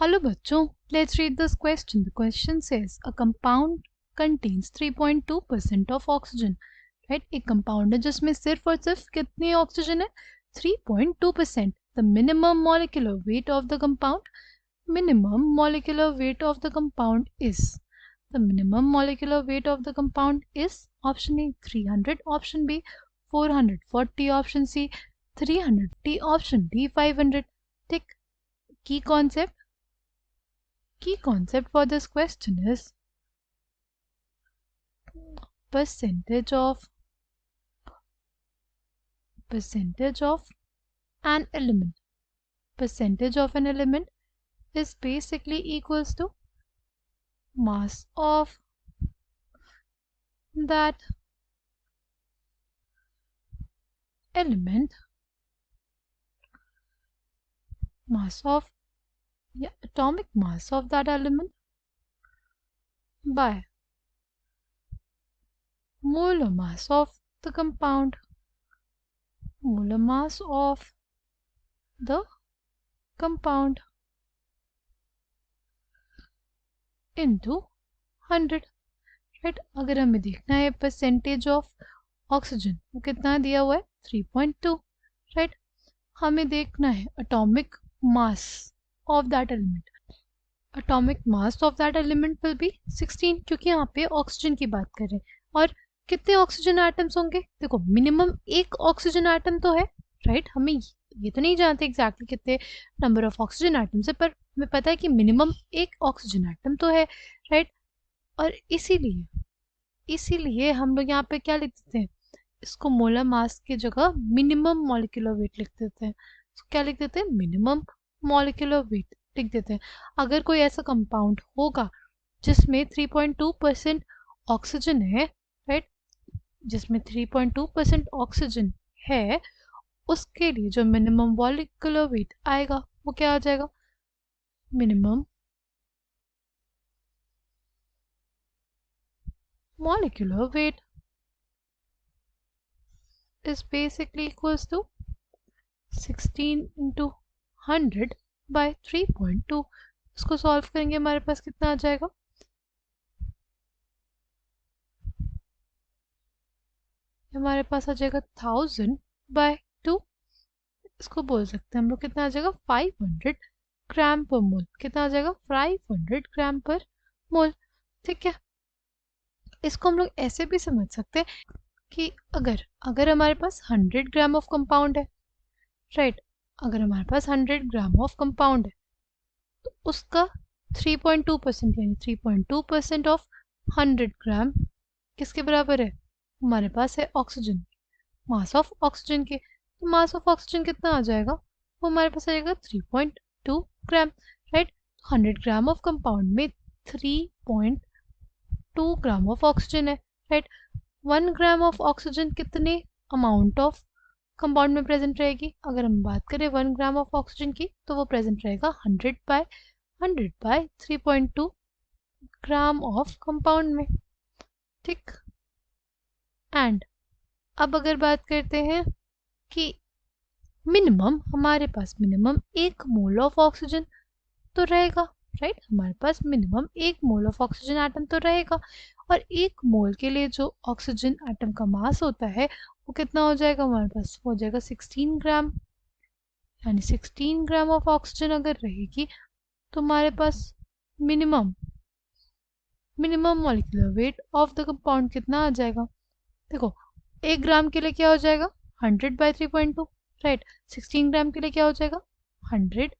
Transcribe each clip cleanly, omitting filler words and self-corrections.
Hello बच्चों, let's read this question. The question says a compound contains 3.2% of oxygen. Right? एक compound है जिसमें सिर्फ और सिर्फ कितनी ऑक्सीजन है? 3.2%. The minimum molecular weight of the compound. Minimum molecular weight of the compound is. The minimum molecular weight of the compound is option A 300, option B 440, option C 300, option D 500. Tick. Key concept for this question is percentage of an element. Percentage of an element is basically equals to mass of that element, atomic mass of that element by molar mass of the compound. Molar mass of the compound into 100. Right, अगर हमें देखना है percentage of oxygen, वो कितना दिया हुआ है 3.2. Right, हमें देखना है atomic mass of that element. Atomic mass of that element will be 16, क्योंकि यहाँ पे ऑक्सीजन की बात कर रहे हैं. और कितने ऑक्सीजन एटम्स होंगे? देखो मिनिमम एक ऑक्सीजन एटम तो है. राइट, हमें ये तो नहीं जानते एग्जैक्टली कितने नंबर ऑफ ऑक्सीजन एटम्स है, पर हमें पता है कि मिनिमम एक ऑक्सीजन एटम तो है. राइट, और इसीलिए हम लोग यहाँ पे क्या लिख देते हैं, इसको मोलर मास की जगह मिनिमम मॉलिक्यूलर वेट लिख देते हैं. क्या लिख देते हैं? मिनिमम मॉलिक्यूलर वेट लिख देते हैं. अगर कोई ऐसा कंपाउंड होगा जिसमें 3.2% ऑक्सीजन है, राइट, जिसमें 3.2% ऑक्सीजन है, उसके लिए जो मिनिमम मॉलिक्यूलर वेट आएगा वो क्या आ जाएगा? Minimum molecular weight is basically equals to 16 into 100 by 3.2. इसको सॉल्व करेंगे हमारे पास कितना आ जाएगा? हमारे पास आ जाएगा 1000 by 2. इसको बोल सकते हैं हम लोग कितना आ जाएगा? 500 ग्राम पर मोल. कितना आ जाएगा? 500 ग्राम पर मोल. ठीक है, इसको हम लोग ऐसे भी समझ सकते हैं कि अगर हमारे पास 100 ग्राम ऑफ कंपाउंड है, राइट, अगर हमारे पास 100 ग्राम ऑफ कंपाउंड है तो उसका 3.2% यानी 3.2% ऑफ 100 ग्राम किसके बराबर है? हमारे पास है ऑक्सीजन, मास ऑफ ऑक्सीजन के. तो मास ऑफ ऑक्सीजन कितना आ जाएगा? वो हमारे पास आ जाएगा 3.2 ग्राम. राइट, 100 ग्राम ऑफ कंपाउंड में 3.2 ग्राम ऑफ ऑक्सीजन है. राइट, 1 ग्राम ऑफ ऑक्सीजन कितने अमाउंट ऑफ कंपाउंड में प्रेजेंट रहेगी? अगर हम बात करें 1 ग्राम ऑफ ऑक्सीजन की तो वो प्रेजेंट रहेगा 100 बाय 3.2 ग्राम ऑफ कंपाउंड में. ठीक, एंड अब अगर बात करते हैं कि मिनिमम, हमारे पास मिनिमम 1 मोल ऑफ ऑक्सीजन तो रहेगा. राइट, हमारे पास minimum 1 mole of oxygen atom तो रहेगा. और 1 मोल के लिए जो ऑक्सीजन एटम का मास होता है वो कितना हो जाएगा? हमारे पास हो जाएगा 16 ग्राम. यानी 16 ग्राम ऑफ ऑक्सीजन अगर रहेगी तो हमारे पास minimum molecular weight of the compound कितना आ जाएगा? देखो 1 ग्राम के लिए क्या हो जाएगा? 100 बाय 3.2. राइट, 16 ग्राम के लिए क्या हो जाएगा? 100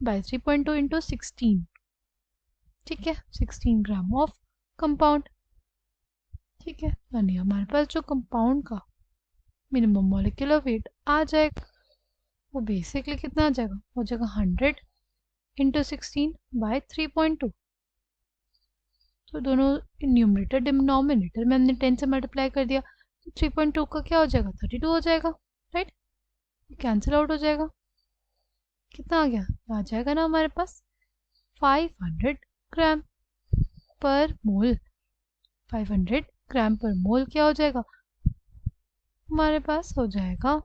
बाय 3.2 इंटू 16. ठीक है, 16 ग्राम ऑफ कंपाउंड. ठीक है, यानी हमारे पास जो कंपाउंड का मिनिमम मॉलिक्यूलर वेट आ जाएगा वो बेसिकली कितना आ जाएगा? हो जाएगा 100 इंटू 16 बाय 3.2. तो दोनों न्यूमरेटर डिनोमिनेटर में हमने 10 से मल्टीप्लाई कर दिया तो 3.2 का क्या हो जाएगा? 32 हो जाएगा. राइट, कैंसिल आउट हो जाएगा. कितना आ गया? आ जाएगा ना हमारे पास 500 ग्राम पर मोल. 500 ग्राम पर मोल क्या हो जाएगा? हमारे पास हो जाएगा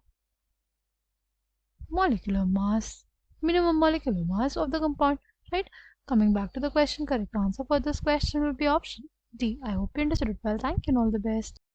molecular mass, minimum molecular mass of the compound. right? Coming back to the question, correct answer for this question will be option D. I hope you understood it well. Thank you and all the best.